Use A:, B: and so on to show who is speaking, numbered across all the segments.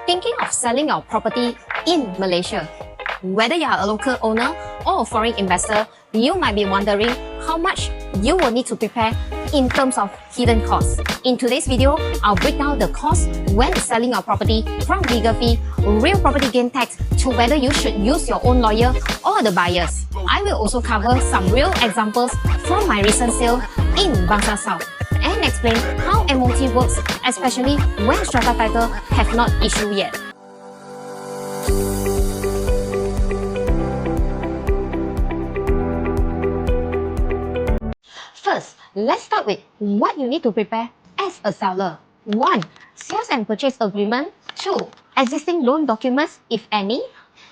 A: Thinking of selling your property in Malaysia? Whether you are a local owner or a foreign investor, you might be wondering how much you will need to prepare in terms of hidden costs. In today's video, I'll break down the costs when selling your property, from legal fee, real property gain tax, to whether you should use your own lawyer or the buyers. I will also cover some real examples from my recent sale in Bangsar South and explain how MOT works, especially when strata title have not issued yet. First, let's start with what you need to prepare as a seller. 1. Sales and purchase agreement. 2. Existing loan documents, if any.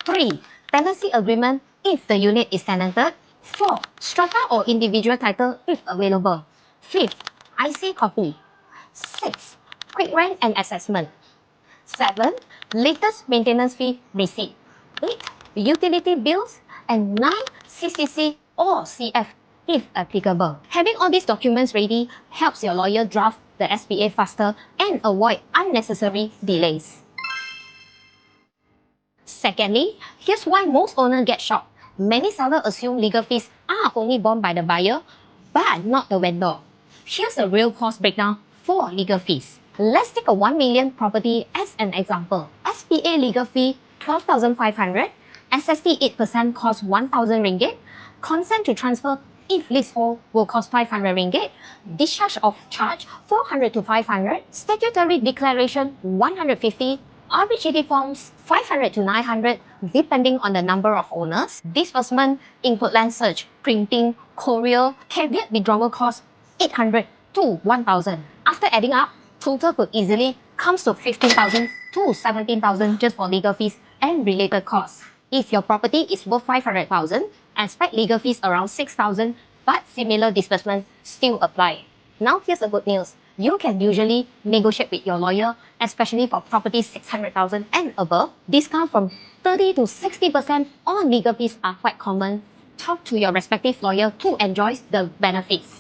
A: 3. Tenancy agreement if the unit is tenanted. 4. Strata or individual title if available. 5. IC copy. 6. Quick rent and assessment. 7. Latest maintenance fee receipt. 8. Utility bills. And 9. CCC or CF if applicable. Having all these documents ready helps your lawyer draft the SPA faster and avoid unnecessary delays. Secondly, here's why most owners get shocked. Many sellers assume legal fees are only borne by the buyer, but not the vendor. Here's a real cost breakdown for legal fees. Let's take a 1 million property as an example. SPA legal fee 12,500, SST 8% cost 1,000 ringgit, consent to transfer if leasehold will cost 500 ringgit, discharge of charge 400 to 500, statutory declaration 150, RPGT forms 500 to 900 depending on the number of owners. Disbursement include land search, printing, courier, caveat withdrawal cost 800 to 1,000. After adding up, total could easily comes to 15,000 to 17,000 just for legal fees and related costs. If your property is worth 500,000, expect legal fees around 6,000, but similar disbursements still apply. Now here's the good news. You can usually negotiate with your lawyer, especially for properties 600,000 and above. Discount from 30 to 60% on legal fees are quite common. Talk to your respective lawyer to enjoy the benefits.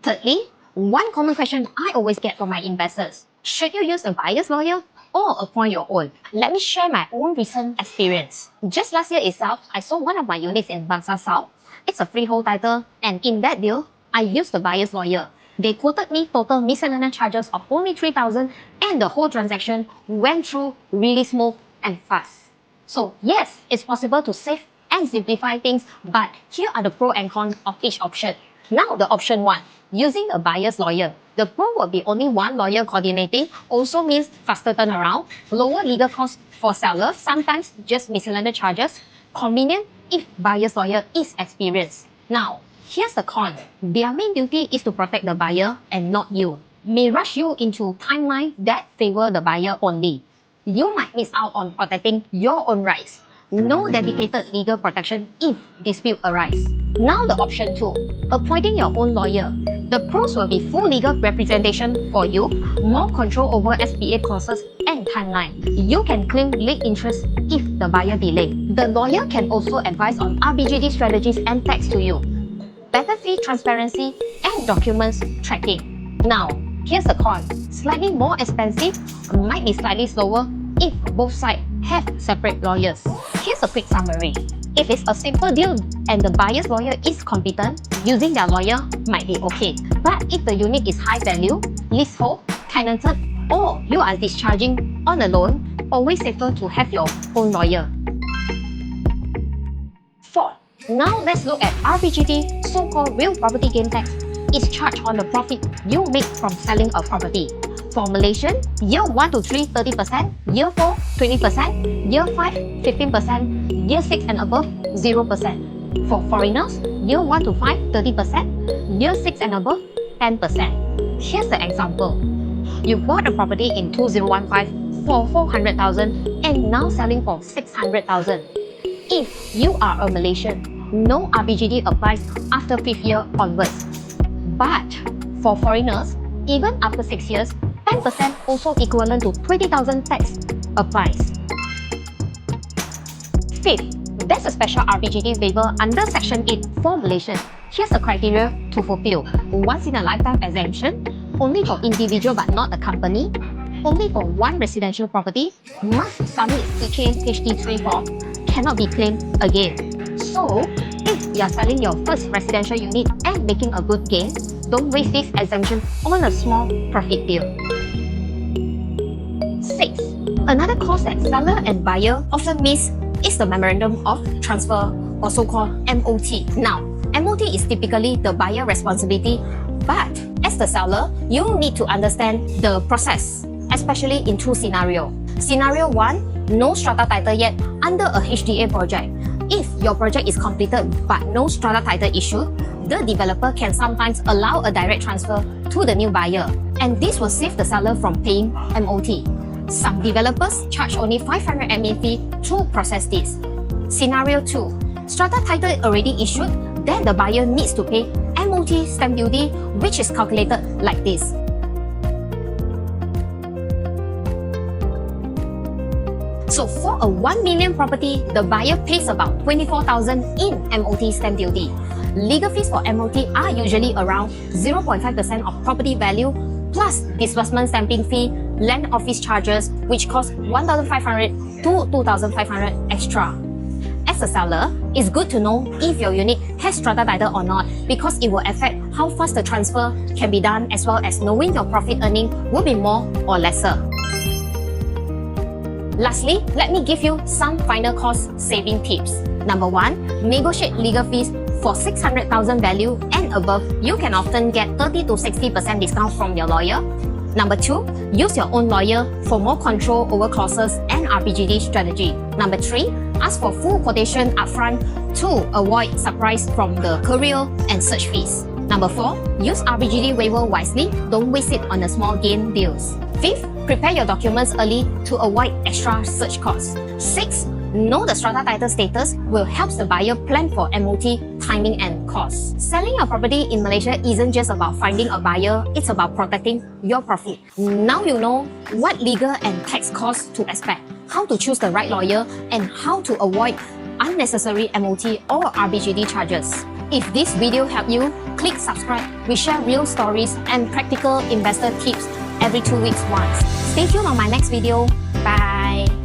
A: Thirdly, one common question I always get from my investors. Should you use a buyer's lawyer or appoint your own? Let me share my own recent experience. Just last year itself, I sold one of my units in Bangsar South. It's a freehold title, and in that deal, I used the buyer's lawyer. They quoted me total miscellaneous charges of only 3,000, and the whole transaction went through really smooth and fast. So yes, it's possible to save and simplify things, but here are the pros and cons of each option. Now the option 1, using a buyer's lawyer. The pro will be only one lawyer coordinating, also means faster turnaround, lower legal costs for sellers, sometimes just miscellaneous charges, convenient if buyer's lawyer is experienced. Now, here's the con. Their main duty is to protect the buyer and not you. May rush you into timeline that favor the buyer only. You might miss out on protecting your own rights. No dedicated legal protection if dispute arise. Now the option 2, appointing your own lawyer. The pros will be full legal representation for you, more control over SPA clauses and timeline. You can claim late interest if the buyer delay. The lawyer can also advise on RPGT strategies and tax to you. Better fee transparency and documents tracking. Now, here's the con. Slightly more expensive, might be slightly slower if both sides have separate lawyers. Here's a quick summary. If it's a simple deal and the buyer's lawyer is competent, using their lawyer might be okay. But if the unit is high value, leasehold, tenanted, or you are discharging on a loan, always safer to have your own lawyer. 4. Now let's look at RPGT, so-called real property gain tax. It's charged on the profit you make from selling a property. For Malaysian, year 1 to 3, 30%, year 4, 20%, year 5, 15%, year 6 and above, 0%. For foreigners, year 1 to 5, 30%, year 6 and above, 10%. Here's the example. You bought a property in 2015 for 400,000 and now selling for 600,000. If you are a Malaysian, no RPGT applies after 5th year onwards. But for foreigners, even after 6 years, 10% also equivalent to 20,000 tax applies. 5th, there's a special RPGT waiver under Section 8 for Malaysian. Here's the criteria to fulfill. Once in a lifetime exemption, only for individual but not a company. only for one residential property must submit CKHT3 form, cannot be claimed again. So, if you are selling your first residential unit and making a good gain, don't waste this exemption on a small profit deal. 6. Another clause that seller and buyer often miss is the Memorandum of Transfer, or so-called MOT. Now, MOT is typically the buyer responsibility, but as the seller, you need to understand the process, especially in two scenarios. Scenario 1, no strata title yet under a HDA project. If your project is completed but no strata title issued, the developer can sometimes allow a direct transfer to the new buyer, and this will save the seller from paying MOT. Some developers charge only 500 admin fee to process this. Scenario 2, strata title already issued, then the buyer needs to pay MOT stamp duty, which is calculated like this. So for a 1 million property, the buyer pays about 24,000 in MOT stamp duty. Legal fees for MOT are usually around 0.5% of property value, plus disbursement stamping fee, land office charges, which cost 1,500 to 2,500 extra. As a seller, it's good to know if your unit has strata title or not, because it will affect how fast the transfer can be done, as well as knowing your profit earning will be more or lesser. Lastly, let me give you some final cost saving tips. Number 1, negotiate legal fees for 600,000 value and above. You can often get 30 to 60% discount from your lawyer. Number 2, use your own lawyer for more control over clauses and RPGT strategy. Number 3, ask for full quotation upfront to avoid surprise from the courier and search fees. Number 4, use RPGT waiver wisely, don't waste it on the small gain deals. 5th, prepare your documents early to avoid extra search costs. 6, know the strata title status will help the buyer plan for MOT, timing and costs. Selling your property in Malaysia isn't just about finding a buyer, it's about protecting your profit. Now you know what legal and tax costs to expect, how to choose the right lawyer, and how to avoid unnecessary MOT or RPGT charges. If this video helped you, click subscribe. We share real stories and practical investor tips every 2 weeks once. Stay tuned on my next video. Bye!